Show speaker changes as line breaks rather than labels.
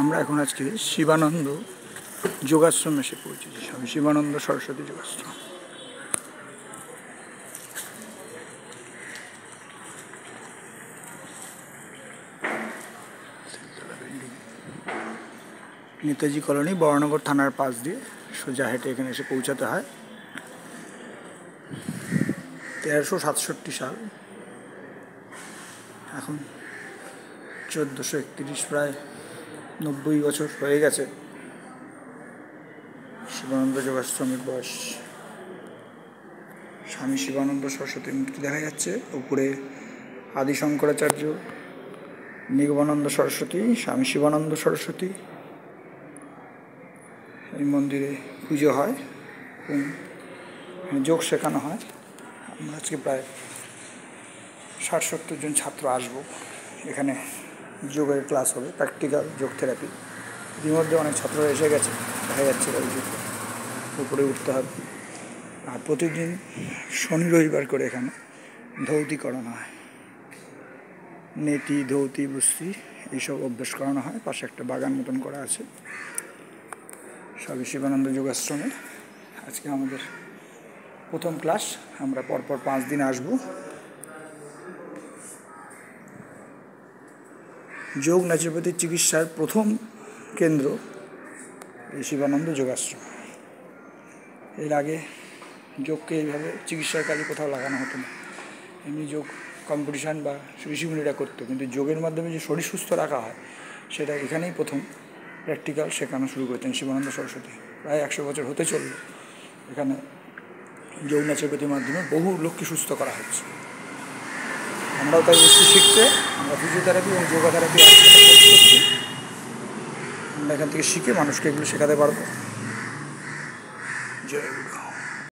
আমরা এখন আজকে শিবানন্দ যোগাশ্রমে এসে পৌঁছেছি। স্বামী শিবানন্দ সরস্বতী যোগাশ্রম। নেতাজি কলোনি বরানগর থানার পাশ দিয়ে সোজা হেঁটে এখানে এসে পৌঁছাতে হয়। 1367 সাল, এখন 1431, প্রায় 90 বছর হয়ে গেছে শিবানন্দ যোগাশ্রমের বয়স। স্বামী শিবানন্দ সরস্বতীর মূর্তি দেখা যাচ্ছে। উপরে আদি শঙ্করাচার্য, নিগমানন্দ সরস্বতী, স্বামী শিবানন্দ সরস্বতী। এই মন্দিরে পুজো হয় এবং যোগ শেখানো হয়। আমরা আজকে প্রায় 60-70 জন ছাত্র আসবো। এখানে যোগের ক্লাস হবে, প্র্যাকটিক্যাল যোগ থেরাপি। ইতিমধ্যে অনেক ছাত্ররা এসে গেছে, দেখা যাচ্ছে উপরে উঠতে হবে। আর প্রতিদিন শনি রবিবার করে এখানে ধৌতি করানো হয়। নেতি, ধৌতি, বুস্তি এইসব অভ্যাস করানো হয়। পাশে একটা বাগান মতন করা আছে স্বামী শিবানন্দ যোগাশ্রমে। আজকে আমাদের প্রথম ক্লাস। আমরা পরপর 5 দিন আসব। যোগ ন্যাচুরোপ্যাথির চিকিৎসার প্রথম কেন্দ্র এই শিবানন্দ যোগাশ্রম। এর আগে যোগকে এইভাবে চিকিৎসার কাজে কোথাও লাগানো হতো না। এমনি যোগ কম্পিটিশান বা ঋষিমুনিরা করতো, কিন্তু যোগের মাধ্যমে যে শরীর সুস্থ রাখা হয় সেটা এখানেই প্রথম প্র্যাকটিক্যাল শেখানো শুরু করেছেন শিবানন্দ সরস্বতী। প্রায় 100 বছর হতে চলল। এখানে যোগ ন্যাচুরোপ্যাথির মাধ্যমে বহু লোককে সুস্থ করা হচ্ছে। আমরাও তাই এসেছি শিখতে। আমরা ফিজিওথেরাপি এবং যোগা থেরাপি একসাথে কোর্স করছি। আমরা এখান থেকে শিখে মানুষকে এগুলো শেখাতে পারবো। জয় গুরু।